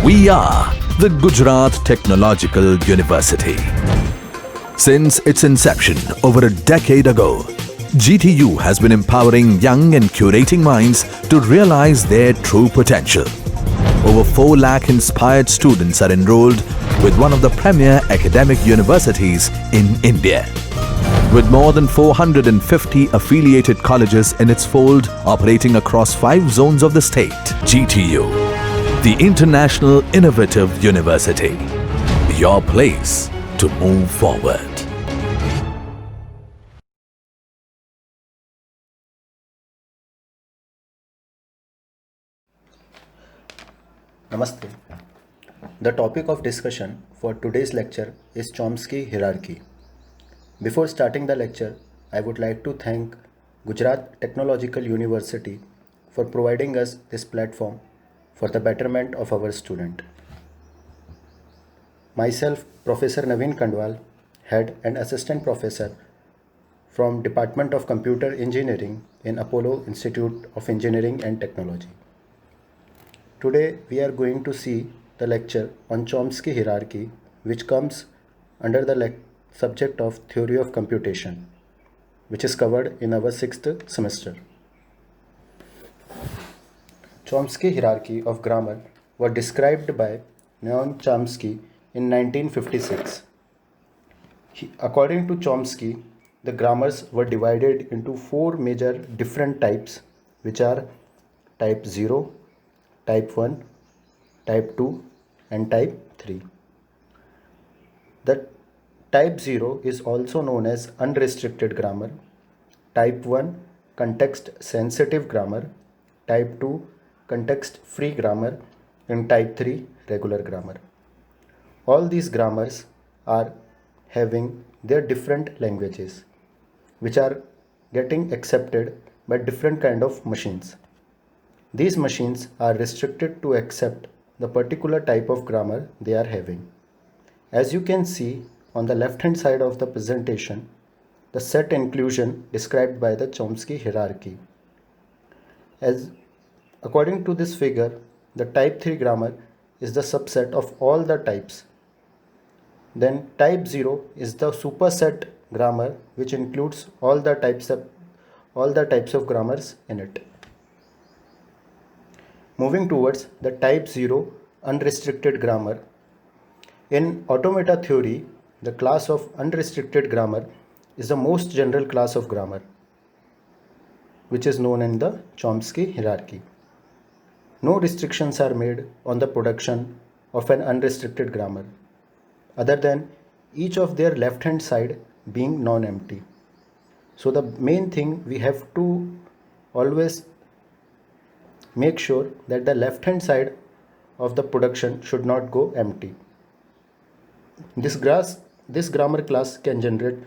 We are the Gujarat Technological University. Since its inception over a decade ago, GTU has been empowering young and curating minds to realize their true potential. Over 4 lakh inspired students are enrolled with one of the premier academic universities in India. With more than 450 affiliated colleges in its fold operating across 5 zones of the state, GTU, the International Innovative University, your place to move forward. Namaste. The topic of discussion for today's lecture is Chomsky hierarchy. Before starting the lecture, I would like to thank Gujarat Technological University for providing us this platform for the betterment of our student. Myself, Professor Naveen Kandwal, Head and Assistant Professor from Department of Computer Engineering in Apollo Institute of Engineering and Technology. Today we are going to see the lecture on Chomsky hierarchy, which comes under the subject of Theory of Computation, which is covered in our 6th semester. Chomsky hierarchy of grammar was described by Noam Chomsky in 1956. According to Chomsky, the grammars were divided into 4 major different types, which are type 0, type 1, type 2 and type 3. The type 0 is also known as unrestricted grammar, type 1 context sensitive grammar, type 2 context free grammar and type 3 regular grammar. All these grammars are having their different languages which are getting accepted by different kind of machines. These machines are restricted to accept the particular type of grammar they are having. As you can see on the left hand side of the presentation, the set inclusion described by the Chomsky hierarchy. As according to this figure, the type 3 grammar is the subset of all the types. Then type 0 is the superset grammar which includes all the types of grammars in it. Moving towards the type 0 unrestricted grammar. In automata theory, the class of unrestricted grammar is the most general class of grammar, which is known in the Chomsky hierarchy. No restrictions are made on the production of an unrestricted grammar, other than each of their left hand side being non-empty. So the main thing we have to always make sure that the left hand side of the production should not go empty. This grammar class can generate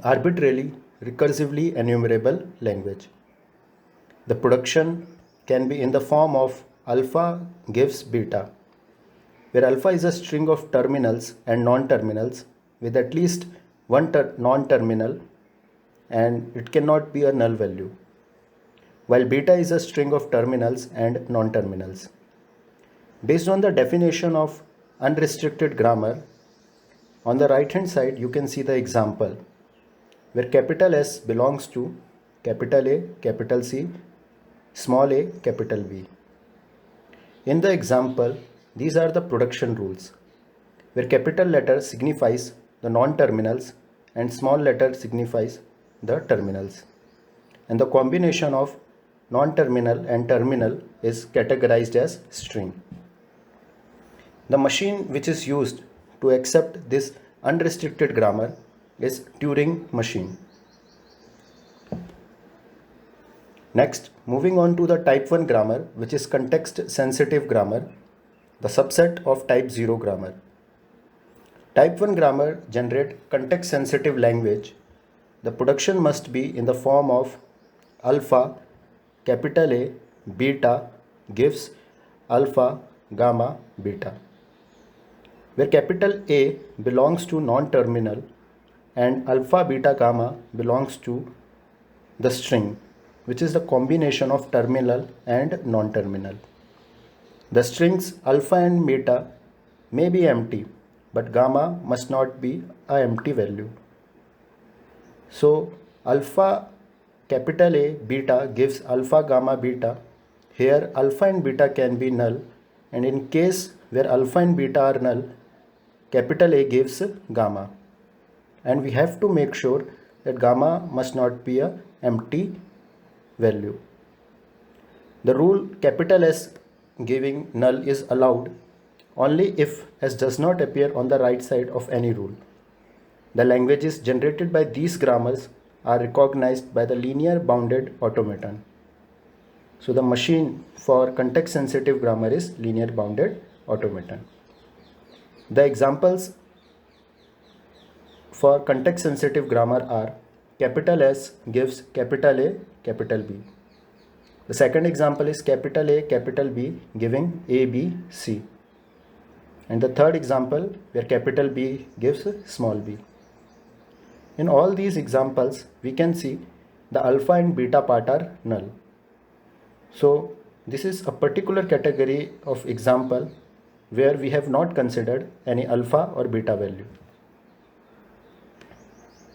arbitrarily recursively enumerable language. The production can be in the form of alpha gives beta, where alpha is a string of terminals and non-terminals with at least one non-terminal, and it cannot be a null value, while beta is a string of terminals and non-terminals. Based on the definition of unrestricted grammar, on the right hand side you can see the example where capital S belongs to capital A, capital C, small a, capital B. In the example, these are the production rules, where capital letter signifies the non-terminals and small letter signifies the terminals, and the combination of non-terminal and terminal is categorized as string. The machine which is used to accept this unrestricted grammar is Turing machine. Next, moving on to the type 1 grammar, which is context sensitive grammar, the subset of type 0 grammar. Type 1 grammar generate context sensitive language. The production must be in the form of alpha, capital A, beta gives alpha, gamma, beta, where capital A belongs to non-terminal and alpha, beta, gamma belongs to the string, which is the combination of terminal and non-terminal. The strings alpha and beta may be empty, but gamma must not be a empty value. So alpha capital A beta gives alpha gamma beta. Here alpha and beta can be null, and in case where alpha and beta are null, capital A gives gamma. And we have to make sure that gamma must not be a empty value. The rule capital S giving null is allowed only if S does not appear on the right side of any rule. The languages generated by these grammars are recognized by the linear bounded automaton. So the machine for context sensitive grammar is linear bounded automaton. The examples for context sensitive grammar are capital S gives capital A, capital B. The second example is capital A, capital B giving A, B, C. And the third example where capital B gives small b. In all these examples, we can see the alpha and beta part are null. So this is a particular category of example where we have not considered any alpha or beta value.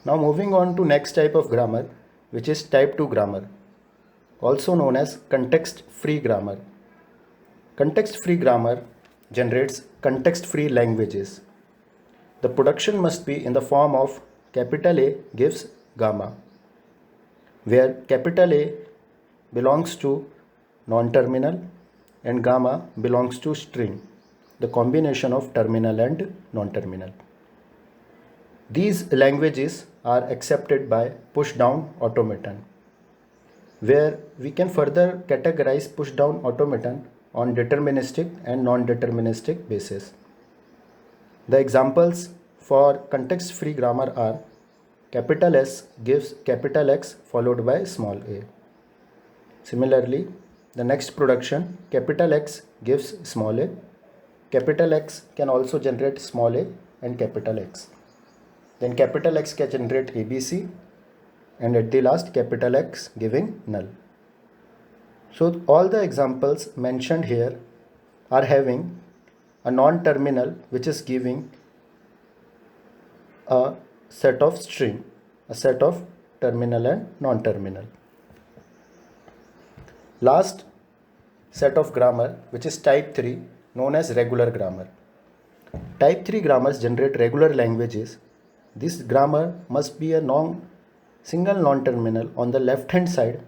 Now moving on to next type of grammar, which is type 2 grammar, also known as context-free grammar. Context-free grammar generates context-free languages. The production must be in the form of capital A gives gamma, where capital A belongs to non-terminal and gamma belongs to string, the combination of terminal and non-terminal. These languages are accepted by push-down automaton, where we can further categorize push-down automaton on deterministic and non-deterministic basis. The examples for context-free grammar are capital S gives capital X followed by small a. Similarly, the next production capital X gives small a. Capital X can also generate small a and capital X. Then capital X can generate ABC, and at the last capital X giving null. So all the examples mentioned here are having a non-terminal which is giving a set of string, a set of terminal and non-terminal. Last set of grammar, which is type 3, known as regular grammar. Type 3 grammars generate regular languages. This grammar must be a single non-terminal on the left hand side,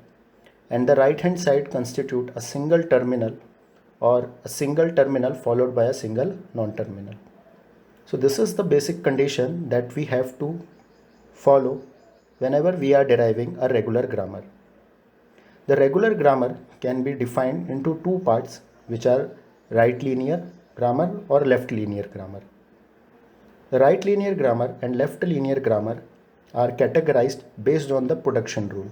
and the right hand side constitute a single terminal or a single terminal followed by a single non-terminal. So this is the basic condition that we have to follow whenever we are deriving a regular grammar. The regular grammar can be defined into two parts, which are right linear grammar or left linear grammar. The right linear grammar and left linear grammar are categorized based on the production rule.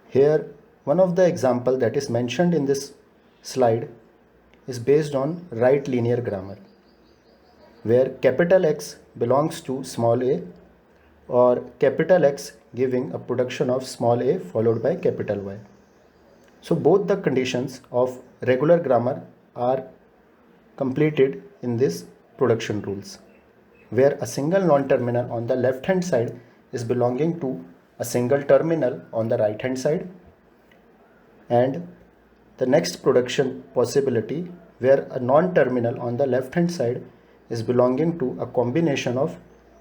Here, one of the example that is mentioned in this slide is based on right linear grammar, where capital X belongs to small a, or capital X giving a production of small a followed by capital Y. So both the conditions of regular grammar are completed in this production rules, where a single non-terminal on the left hand side is belonging to a single terminal on the right hand side, and the next production possibility where a non-terminal on the left hand side is belonging to a combination of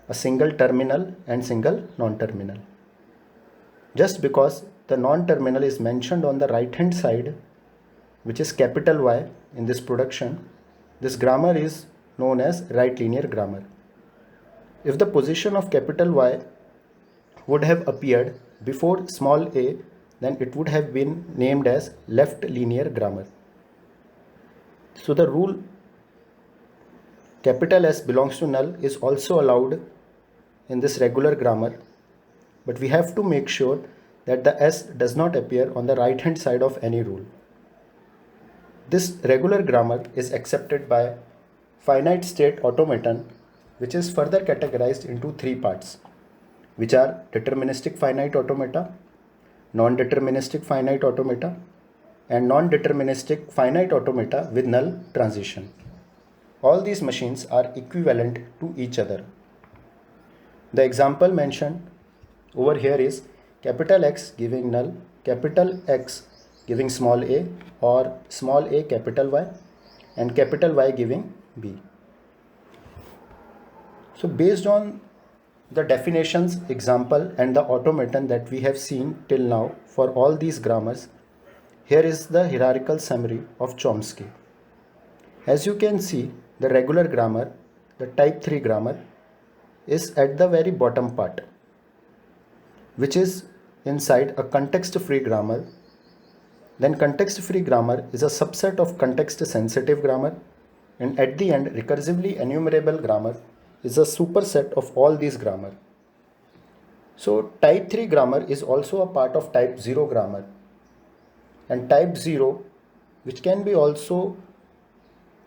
a single terminal and single non-terminal. Just because the non-terminal is mentioned on the right hand side, which is capital Y in this production, this grammar is known as right linear grammar. If the position of capital Y would have appeared before small a, then it would have been named as left linear grammar. So the rule capital S belongs to null is also allowed in this regular grammar, but we have to make sure that the S does not appear on the right hand side of any rule. This regular grammar is accepted by finite state automaton, which is further categorized into three parts, which are deterministic finite automata, non-deterministic finite automata, and non-deterministic finite automata with null transition. All these machines are equivalent to each other. The example mentioned over here is capital X giving null, capital X giving small a, or small a capital Y, and capital Y giving B. So based on the definitions, example, and the automaton that we have seen till now for all these grammars, here is the hierarchical summary of Chomsky. As you can see, the regular grammar, the type 3 grammar, is at the very bottom part, which is inside a context-free grammar. Then context-free grammar is a subset of context-sensitive grammar, and at the end, recursively enumerable grammar is a superset of all these grammar. So type 3 grammar is also a part of type 0 grammar, and type 0, which can be also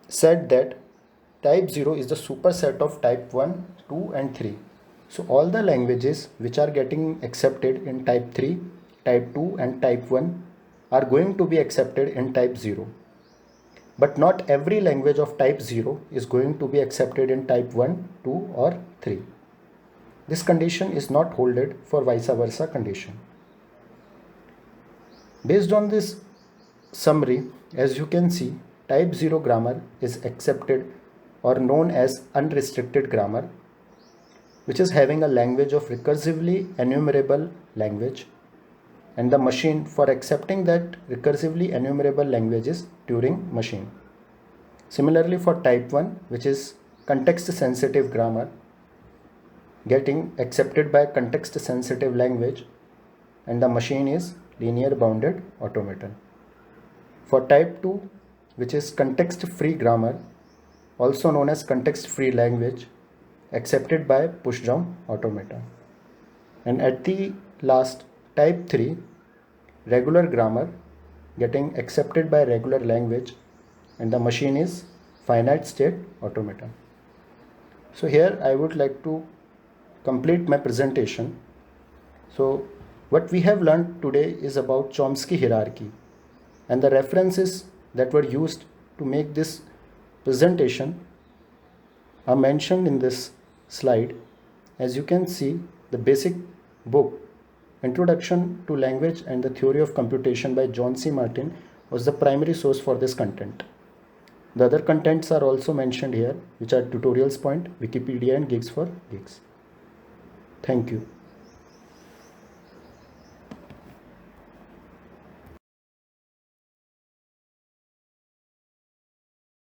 said that type 0 is the superset of type 1, 2 and 3. So all the languages which are getting accepted in type 3, type 2 and type 1 are going to be accepted in type 0. But not every language of type 0 is going to be accepted in type 1, 2 or 3. This condition is not holded for vice versa condition. Based on this summary, as you can see, type 0 grammar is accepted or known as unrestricted grammar, which is having a language of recursively enumerable language, and the machine for accepting that recursively enumerable language is Turing machine. Similarly for type 1, which is context sensitive grammar, getting accepted by context sensitive language, and the machine is linear bounded automaton. For type 2, which is context free grammar, also known as context free language, accepted by push down automaton. And at the last, type 3, regular grammar, getting accepted by regular language, and the machine is finite state automaton. So here I would like to complete my presentation. So what we have learned today is about Chomsky hierarchy, and the references that were used to make this presentation are mentioned in this slide. As you can see, the basic book Introduction to Language and the Theory of Computation by John C. Martin was the primary source for this content. The other contents are also mentioned here, which are Tutorials Point, Wikipedia and Gigs for Geeks. Thank you.